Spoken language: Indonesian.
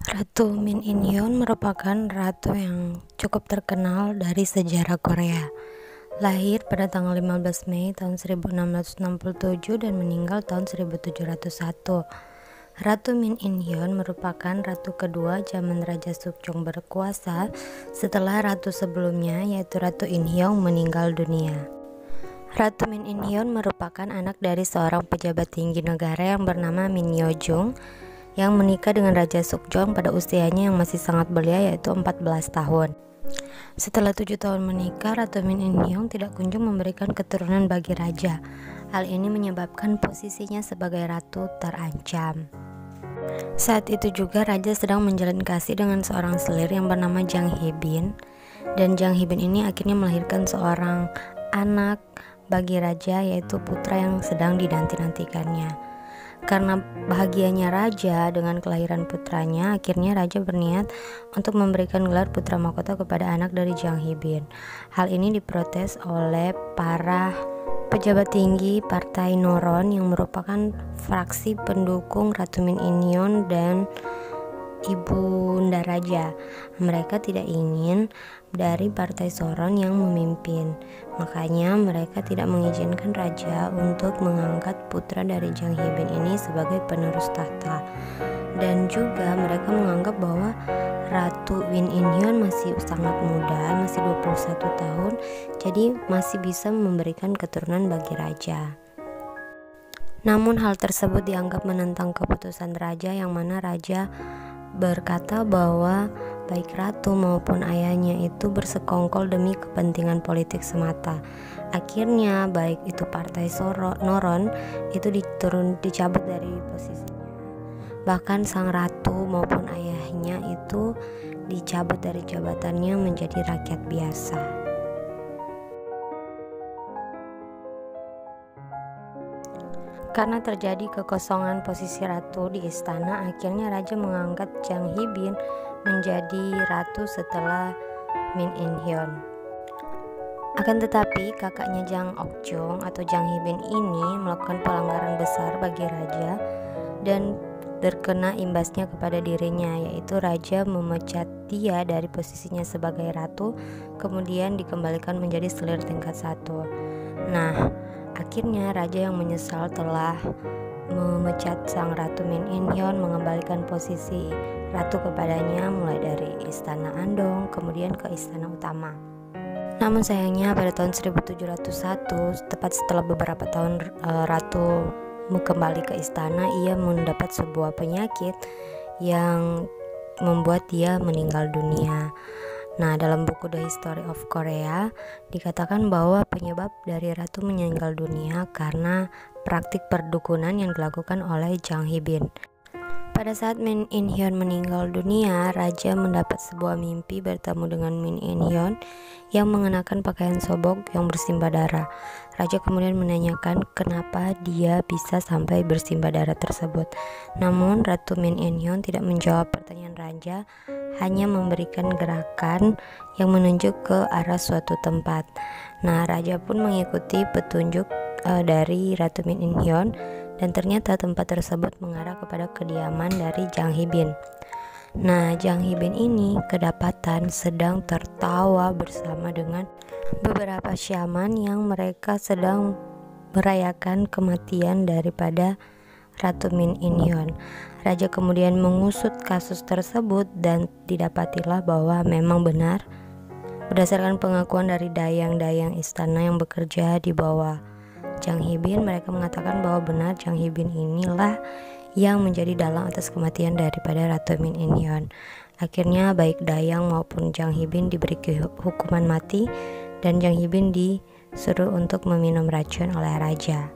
Ratu Min In-hyun merupakan ratu yang cukup terkenal dari sejarah Korea. Lahir pada tanggal 15 Mei tahun 1667 dan meninggal tahun 1701. Ratu Min In-hyun merupakan ratu kedua zaman Raja Sukjong berkuasa setelah ratu sebelumnya, yaitu Ratu In-hyung, meninggal dunia. Ratu Min In-hyun merupakan anak dari seorang pejabat tinggi negara yang bernama Min Yo-jung yang menikah dengan Raja Sukjong pada usianya yang masih sangat belia, yaitu 14 tahun. Setelah 7 tahun menikah, Ratu Min In-hyun tidak kunjung memberikan keturunan bagi raja. Hal ini menyebabkan posisinya sebagai ratu terancam. Saat itu juga raja sedang menjalin kasih dengan seorang selir yang bernama Jang Hee-bin, dan Jang Hee-bin ini akhirnya melahirkan seorang anak bagi raja, yaitu putra yang sedang dinanti-nantikannya. Karena bahagianya raja dengan kelahiran putranya, akhirnya raja berniat untuk memberikan gelar putra mahkota kepada anak dari Jang Hee-bin. Hal ini diprotes oleh para pejabat tinggi Partai Noron yang merupakan fraksi pendukung Ratu Min In-hyun dan Ibunda Raja. Mereka tidak ingin dari Partai Soron yang memimpin, makanya mereka tidak mengizinkan raja untuk mengangkat putra dari Jang Hee-bin ini sebagai penerus tahta. Dan juga mereka menganggap bahwa Ratu Min In-hyun masih sangat muda, masih 21 tahun, jadi masih bisa memberikan keturunan bagi raja. Namun hal tersebut dianggap menentang keputusan raja, yang mana raja berkata bahwa baik ratu maupun ayahnya itu bersekongkol demi kepentingan politik semata. Akhirnya baik itu Partai Noron itu dicabut dari posisinya. Bahkan sang ratu maupun ayahnya itu dicabut dari jabatannya menjadi rakyat biasa. Karena terjadi kekosongan posisi ratu di istana, akhirnya raja mengangkat Jang Hee-bin menjadi ratu setelah Min In-hyun. Akan tetapi kakaknya Jang Ok-jong atau Jang Hee-bin ini melakukan pelanggaran besar bagi raja dan terkena imbasnya kepada dirinya, yaitu raja memecat dia dari posisinya sebagai ratu, kemudian dikembalikan menjadi selir tingkat 1. Nah, akhirnya raja yang menyesal telah memecat sang Ratu Min In-hyun, mengembalikan posisi ratu kepadanya mulai dari istana Andong kemudian ke istana utama. Namun sayangnya pada tahun 1701, tepat setelah beberapa tahun ratu kembali ke istana, ia mendapat sebuah penyakit yang membuat dia meninggal dunia. Nah, dalam buku The History of Korea dikatakan bahwa penyebab dari ratu meninggal dunia karena praktik perdukunan yang dilakukan oleh Jang Hee-bin. Pada saat Min In-hyun meninggal dunia, raja mendapat sebuah mimpi bertemu dengan Min In-hyun yang mengenakan pakaian sobok yang bersimbah darah. Raja kemudian menanyakan kenapa dia bisa sampai bersimbah darah tersebut. Namun Ratu Min In-hyun tidak menjawab pertanyaan raja, hanya memberikan gerakan yang menunjuk ke arah suatu tempat. Nah, raja pun mengikuti petunjuk dari Ratu Min In-hyun, dan ternyata tempat tersebut mengarah kepada kediaman dari Jang Hee-bin. Nah, Jang Hee-bin ini kedapatan sedang tertawa bersama dengan beberapa syaman yang mereka sedang merayakan kematian daripada Ratu Min In-hyun. Raja kemudian mengusut kasus tersebut dan didapatilah bahwa memang benar, berdasarkan pengakuan dari dayang-dayang istana yang bekerja di bawah Jang Hee-bin, mereka mengatakan bahwa benar Jang Hee-bin inilah yang menjadi dalang atas kematian daripada Ratu Min In-hyun. Akhirnya baik dayang maupun Jang Hee-bin diberi hukuman mati, dan Jang Hee-bin disuruh untuk meminum racun oleh raja.